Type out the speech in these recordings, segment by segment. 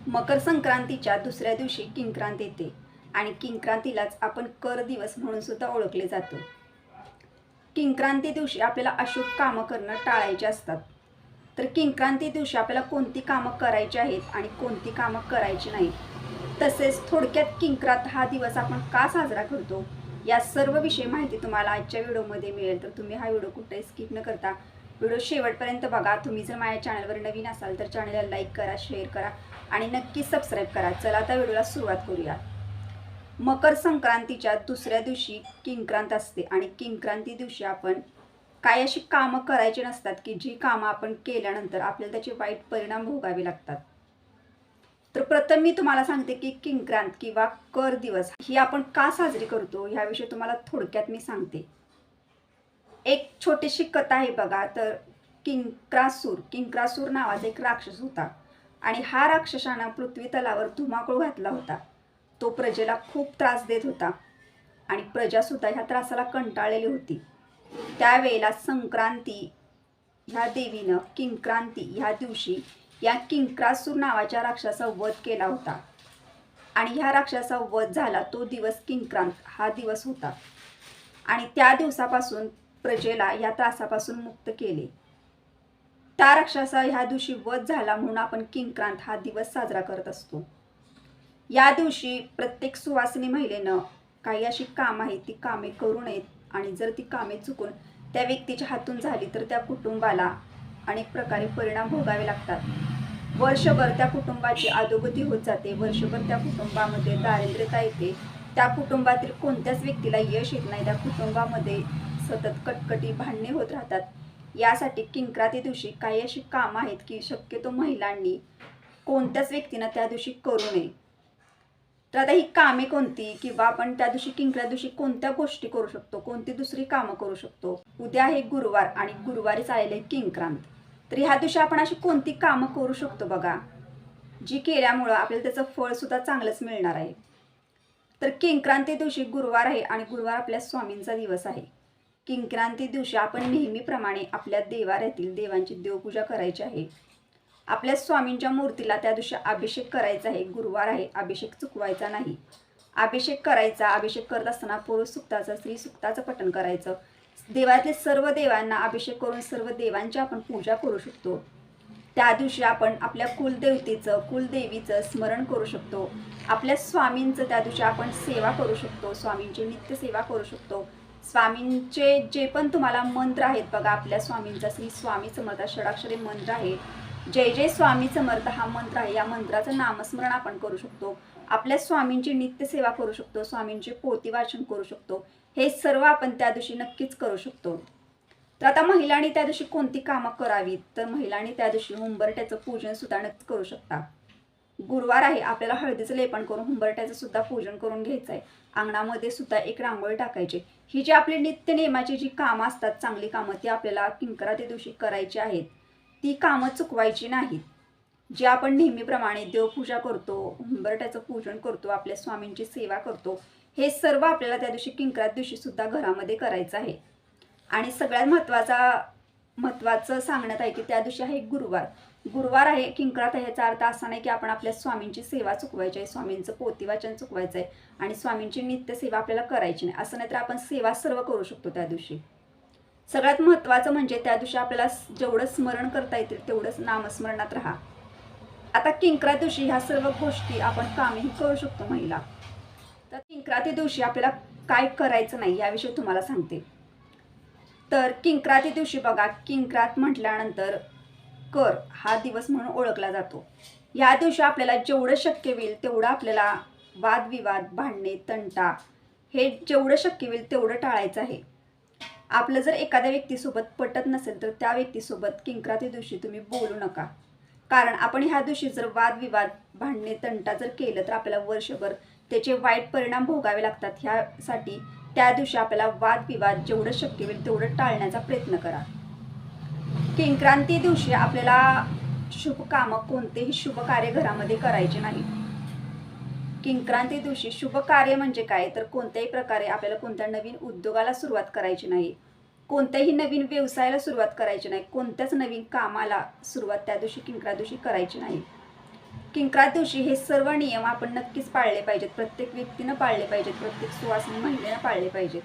मकर संक्रांतीच्या दुसऱ्या दिवशी किंक्रांत येते आणि किंक्रांतीलाच आपण कर दिवस म्हणून सुद्धा ओळखले जातो. किंक्रांती दिवशी आपल्याला अशुभ कामं करणं टाळायचे असतात. तर किंक्रांती दिवशी आपल्याला कोणती कामं करायची आहेत आणि कोणती कामं करायची नाहीत, तसेच थोडक्यात किंक्रांत हा दिवस आपण का साजरा करतो या सर्व विषयी माहिती तुम्हाला आजच्या व्हिडिओमध्ये मिळेल. तर तुम्ही हा व्हिडिओ कुठेही स्किप न करता व्हिडिओ शेवटपर्यंत बघा. तुम्ही जर माझ्या चॅनलवर नवीन असाल तर चॅनलला लाईक करा, शेअर करा आणि नक्कीच सबस्क्राईब करा. चला आता व्हिडिओला सुरुवात करूया. मकर संक्रांतीच्या दुसऱ्या दिवशी किंक्रांत असते आणि किंक्रांती दिवशी आपण काय अशी कामं करायची नसतात की जी कामं आपण केल्यानंतर आपल्याला त्याचे वाईट परिणाम भोगावे लागतात. तर प्रथम मी तुम्हाला सांगते की किंक्रांत किंवा कर दिवस ही आपण का साजरी करतो ह्याविषयी तुम्हाला थोडक्यात मी सांगते. एक छोटीशी कथा आहे बघा. तर किंक्रासूर नावाचा एक राक्षस होता आणि हा राक्षसानं पृथ्वी तलावर धुमाकूळ घातला होता. तो प्रजेला खूप त्रास देत होता आणि प्रजासुद्धा ह्या त्रासाला कंटाळलेली होती. त्यावेळेला संक्रांती ह्या देवीनं किंक्रांती ह्या दिवशी या किंक्रासूर नावाच्या राक्षसाचा वध केला होता आणि ह्या राक्षसाचा वध झाला तो दिवस किंक्रांत हा दिवस होता आणि त्या दिवसापासून प्रजेला या त्रासापासून मुक्त केले. त्या राक्षसा ह्या दिवशी वध झाला म्हणून आपण किंक्रांत हा दिवस साजरा करत असतो. या दिवशी प्रत्येक सुवासिनी महिलेनं काही अशी कामं आहेत ती कामे करू नयेत आणि जर ती कामे चुकून त्या व्यक्तीच्या हातून झाली तर त्या कुटुंबाला अनेक प्रकारे परिणाम भोगावे लागतात. वर्षभर त्या कुटुंबाची अधोगती होत जाते. वर्षभर त्या कुटुंबामध्ये दारिद्र्यता येते. त्या कुटुंबातील कोणत्याच व्यक्तीला यश येत नाही. त्या कुटुंबामध्ये सतत कटकटी भांडणे होत राहतात. यासाठी किंक्रांती दिवशी काही अशी कामं आहेत की शक्यतो महिलांनी कोणत्याच व्यक्तीनं त्या दिवशी करू नये. तर आता ही कामे कोणती किंवा आपण त्या दिवशी किंक्रांत दिवशी कोणत्या गोष्टी करू शकतो, कोणती दुसरी कामं करू शकतो. उद्या आहे गुरुवार आणि गुरुवारी चाललेले किंक्रांत. तर ह्या दिवशी आपण अशी कोणती कामं करू शकतो बघा, जी केल्यामुळं आपल्याला त्याचं फळ सुद्धा चांगलंच मिळणार आहे. तर किंक्रांती दिवशी गुरुवार आहे आणि गुरुवार आपल्या स्वामींचा दिवस आहे. किंक्रांती दिवशी आपण नेहमीप्रमाणे आपल्या देवाऱ्यातील देवांची देवपूजा करायची आहे. आपल्या स्वामींच्या मूर्तीला त्या दिवशी अभिषेक करायचा आहे. गुरुवार आहे, अभिषेक चुकवायचा नाही. अभिषेक करायचा. अभिषेक करत असताना पुरुष सुक्ताचं, स्त्री सुक्ताचं पठण करायचं. देवातले सर्व देवांना अभिषेक करून सर्व देवांची आपण पूजा करू शकतो. त्या दिवशी आपण आपल्या कुलदेवतेचं, कुलदेवीचं स्मरण करू शकतो. आपल्या स्वामींचं त्या दिवशी आपण सेवा करू शकतो. स्वामींची नित्य सेवा करू शकतो. स्वामींचे जे पण तुम्हाला मंत्र आहेत बघा, आपल्या स्वामींचा श्री स्वामी समर्थ षडाक्षरी मंत्र आहे. जय जय स्वामी समर्थ हा मंत्र आहे. या मंत्राचं नामस्मरण आपण करू शकतो. आपल्या स्वामींची नित्य सेवा करू शकतो. स्वामींचे पोथी वाचन करू शकतो. हे सर्व आपण त्या दिवशी नक्कीच करू शकतो. तर आता महिलांनी त्या दिवशी कोणती कामं करावीत, तर महिलांनी त्या दिवशी उंबरठ्याचं पूजन सुद्धा नक्कीच करू शकता. गुरुवार आहे, आपल्याला हळदीचं लेपन करून उंबरठ्याचं सुद्धा पूजन करून घ्यायचं आहे. अंगणामध्ये सुद्धा एक रांगोळी टाकायची. ही जी आपली नित्य नियमाची जी कामं असतात, चांगली कामं, ती आपल्याला किंक्रांती दिवशी करायची आहेत. ती कामं चुकवायची नाहीत. जे आपण नेहमीप्रमाणे देवपूजा करतो, उंबरठ्याचं पूजन करतो, आपल्या स्वामींची सेवा करतो, हे सर्व आपल्याला त्या दिवशी किंक्रांत दिवशी सुद्धा घरामध्ये करायचं आहे. आणि सगळ्यात महत्त्वाचं सांगण्यात आहे की त्या दिवशी आहे गुरुवार. गुरुवार आहे किंक्रांत आहे. याचा अर्थ असा नाही की आपण आपल्या स्वामींची सेवा चुकवायची आहे, स्वामींचं पोथी वाचन चुकवायचं आहे आणि स्वामींची नित्य सेवा आपल्याला करायची नाही. असं नाही, तर आपण सेवा सर्व करू शकतो त्या दिवशी. सगळ्यात महत्त्वाचं म्हणजे त्या दिवशी आपल्याला जेवढं स्मरण करता येतील तेवढंच नामस्मरणात राहा. आता किंक्रांत दिवशी ह्या सर्व गोष्टी आपण कामेही करू शकतो महिला. तर किंक्रांती दिवशी आपल्याला काय करायचं नाही याविषयी तुम्हाला सांगते. तर किंक्रांती दिवशी बघा, किंक्रांत म्हटल्यानंतर कर हा दिवस म्हणून ओळखला जातो. या दिवशी आपल्याला जेवढं शक्य होईल तेवढं आपल्याला वादविवाद, भांडणे, तंटा हे जेवढं शक्य होईल तेवढं टाळायचं आहे. आपलं जर एखाद्या व्यक्तीसोबत पटत नसेल तर त्या व्यक्तीसोबत किंक्रांती दिवशी तुम्ही बोलू नका. कारण आपण ह्या दिवशी जर वादविवाद, भांडणे, तंटा जर केलं तर आपल्याला वर्षभर त्याचे वाईट परिणाम भोगावे लागतात. ह्यासाठी त्या दिवशी आपल्याला वादविवाद जेवढं शक्य होईल तेवढं टाळण्याचा प्रयत्न करा. किंक्रांती दिवशी आपल्याला शुभ कामं, कोणतेही शुभ कार्य घरामध्ये करायचे नाही. किंक्रांती दिवशी शुभ कार्य म्हणजे काय, तर कोणत्याही प्रकारे आपल्याला कोणत्या नवीन उद्योगाला सुरुवात करायची नाही, कोणत्याही नवीन व्यवसायाला सुरुवात करायची नाही, कोणत्याच नवीन कामाला सुरुवात त्या दिवशी किंक्रांत दिवशी करायची नाही. किंक्रात दिवशी हे सर्व नियम आपण नक्कीच पाळले पाहिजेत, प्रत्येक व्यक्तीनं पाळले पाहिजेत, प्रत्येक सुवासिनी महिलेनं पाळले पाहिजेत,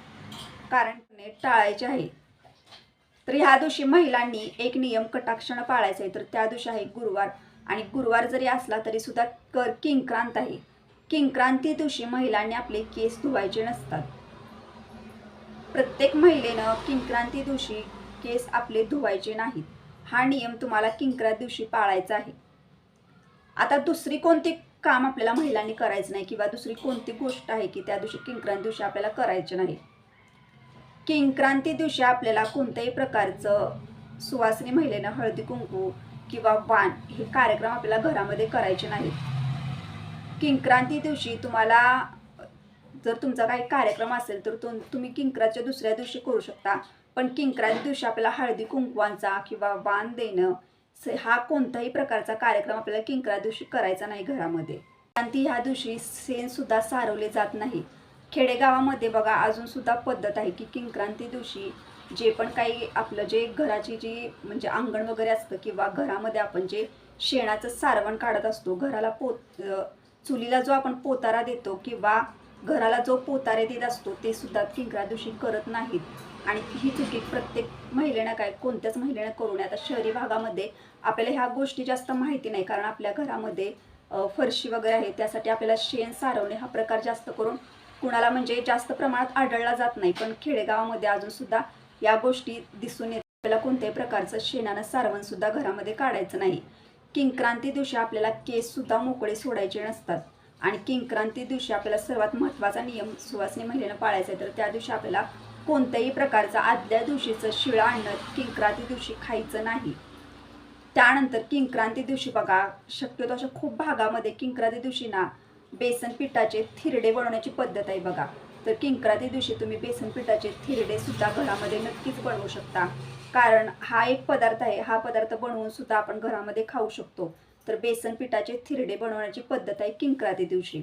कारण टाळायचे आहे. तर ह्या दिवशी महिलांनी एक नियम कटाक्षानं पाळायचा आहे. तर त्या दिवशी आहे गुरुवार, आणि गुरुवार जरी असला तरी सुद्धा किंक्रांत आहे. किंक्रांती दिवशी महिलांनी आपले केस धुवायचे नसतात. प्रत्येक महिलेनं किंक्रांती दिवशी केस आपले धुवायचे नाहीत. हा नियम तुम्हाला किंक्रांत दिवशी पाळायचा आहे. आता दुसरी कोणती काम आपल्याला महिलांनी करायचं नाही, किंवा दुसरी कोणती गोष्ट आहे की त्या दिवशी किंक्रांत दिवशी आपल्याला करायचे नाही. किंक्रांती दिवशी आपल्याला कोणत्याही प्रकारचं सुवासिनी महिलेनं हळदी कुंकू किंवा वाण हे कार्यक्रम आपल्याला घरामध्ये करायचे नाहीत. किंक्रांती दिवशी तुम्हाला जर तुमचा काही कार्यक्रम असेल तर तुम्ही किंक्रांतच्या दुसऱ्या दिवशी करू शकता, पण किंक्रांती दिवशी आपल्याला हळदी कुंकवांचा किंवा वाण देणं हा कोणताही प्रकारचा कार्यक्रम आपल्याला किंक्रांत दिवशी करायचा नाही घरामध्ये. किंक्रांती ह्या दिवशी शेण सुद्धा सारवले जात नाही. खेडेगावामध्ये बघा अजून सुद्धा पद्धत आहे की किंक्रांती दिवशी जे पण काही आपलं जे घराची जी म्हणजे अंगण वगैरे असतं, किंवा घरामध्ये आपण जे शेणाचं सारवण काढत असतो, घराला चुलीला जो आपण पोतारा देतो किंवा घराला जो पोतारे देत असतो, ते सुद्धा किंक्रांत दिवशी करत नाहीत. आणि ही चुकी प्रत्येक महिलेनं कोणत्याच महिलेनं करू नये. आता शहरी भागामध्ये आपल्याला ह्या गोष्टी जास्त माहिती नाही, कारण आपल्या घरामध्ये फरशी वगैरे आहे, त्यासाठी आपल्याला शेण सारवणे हा प्रकार जास्त करून कुणाला म्हणजे जास्त प्रमाणात आढळला जात नाही. पण खेडेगावामध्ये अजून सुद्धा या गोष्टी दिसून येतात. आपल्याला कोणत्याही प्रकारचं शेणानं सारवण सुद्धा घरामध्ये काढायचं नाही. किंक्रांती दिवशी आपल्याला केस सुद्धा मोकळे सोडायचे नसतात. आणि किंक्रांती दिवशी आपल्याला सर्वात महत्त्वाचा नियम सुवासिनी महिलेनं पाळायचा आहे. तर त्या दिवशी आपल्याला कोणत्याही प्रकारचं आदल्या दिवशीचं शिळं अन्न किंक्रांती दिवशी खायचं नाही. त्यानंतर किंक्रांती दिवशी बघा शक्यतो अशा खूप भागामध्ये किंक्रांती दिवशी ना बेसन पिठाचे थिरडे बनवण्याची पद्धत आहे बघा. तर किंक्रांती दिवशी तुम्ही बेसन पिठाचे थिरडे सुद्धा घरामध्ये नक्कीच बनवू शकता, कारण हा एक पदार्थ आहे. हा पदार्थ बनवून सुद्धा आपण घरामध्ये खाऊ शकतो. तर बेसन पिठाचे थिरडे बनवण्याची पद्धत आहे किंक्रांती दिवशी.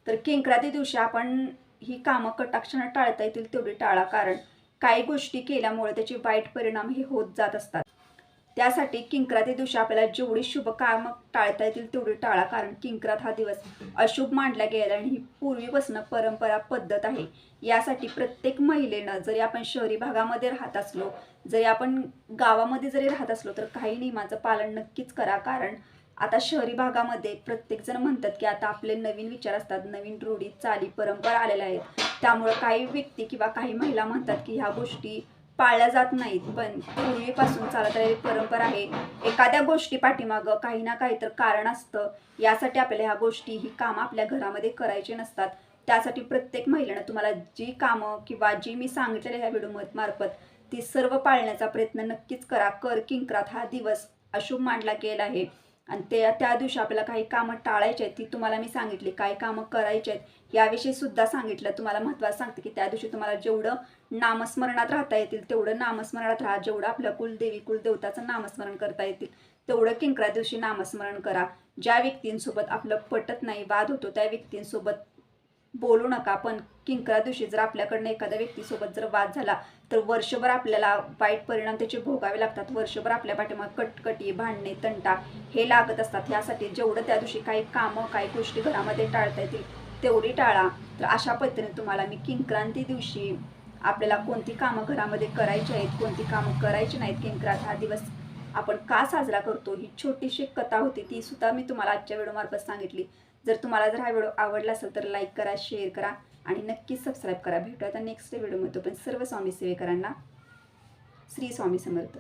तर किंक्रांती दिवशी आपण ही कामं कटाक्षानं टाळता येतील तेवढी टाळा, कारण काही गोष्टी केल्यामुळे त्याचे वाईट परिणाम हे होत जात असतात. त्यासाठी किंक्रांती दिवशी आपल्याला जेवढी शुभ कामं टाळता येतील तेवढी टाळा, कारण किंक्रांत हा दिवस अशुभ मानला गेला आणि ही पूर्वीपासून परंपरा पद्धत आहे. यासाठी प्रत्येक महिलेनं, जरी आपण शहरी भागामध्ये राहत असलो, जरी आपण गावामध्ये जरी राहत असलो, तर काही नियमाचं पालन नक्कीच करा. कारण आता शहरी भागामध्ये प्रत्येकजण म्हणतात की आता आपले नवीन विचार असतात, नवीन रूढी चाली परंपरा आलेल्या आहेत. त्यामुळे काही व्यक्ती किंवा काही महिला म्हणतात की ह्या गोष्टी पाळल्या जात नाहीत, पण पूर्वीपासून चालत आलेली परंपरा आहे. एखाद्या गोष्टी पाठीमागं काही ना काही तर कारण असतं. यासाठी आपल्याला ह्या गोष्टी ही कामं आपल्या घरामध्ये करायची नसतात. त्यासाठी प्रत्येक महिलेनं तुम्हाला जी कामं किंवा जी मी सांगितलेल्या ह्या व्हिडिओ मार्फत ती सर्व पाळण्याचा प्रयत्न नक्कीच करा. किंक्रांत हा दिवस अशुभ मानला गेला आहे, आणि त्या दिवशी आपल्याला काही कामं टाळायची आहेत ती तुम्हाला मी सांगितली. काही कामं करायची आहेत याविषयी सुद्धा सांगितलं. तुम्हाला महत्त्वाचं सांगते की त्या दिवशी तुम्हाला जेवढं नामस्मरणात राहता येतील तेवढं नामस्मरणात राहा. जेवढं आपल्या कुलदेवी कुलदेवताचं नामस्मरण करता येतील तेवढं किंक्रांत दिवशी नामस्मरण करा. ज्या व्यक्तींसोबत आपलं पटत नाही, वाद होतो, त्या व्यक्तींसोबत बोलू नका. पण किंक्रांत दिवशी जर आपल्याकडनं एखाद्या व्यक्तीसोबत जर वाद झाला तर वर्षभर आपल्याला वाईट परिणाम त्याचे भोगावे लागतात. वर्षभर आपल्या पाठीमागे कटकटी, भांडणे, तंटा हे लागत असतात. यासाठी जेवढं त्या दिवशी काही कामं काही गोष्टी घरामध्ये टाळता येतील तेवढी टाळा. तर अशा पद्धतीने तुम्हाला मी किंक्रांती दिवशी आपल्याला कोणती कामं घरामध्ये करायची आहेत, कोणती कामं करायची नाहीत, किंक्रांत हा दिवस आपण का साजरा करतो ही छोटीशी कथा होती, ती सुद्धा मी तुम्हाला आजच्या व्हिडिओमार्फत सांगितली. जर हा व्हिडिओ आवडला असेल तर लाईक करा, शेअर करा आणि नक्कीच सबस्क्राईब करा. भेटूया आता नेक्स्ट व्हिडिओमध्ये. पण सर्व स्वामी सेवेकरांना श्री स्वामी समर्थ.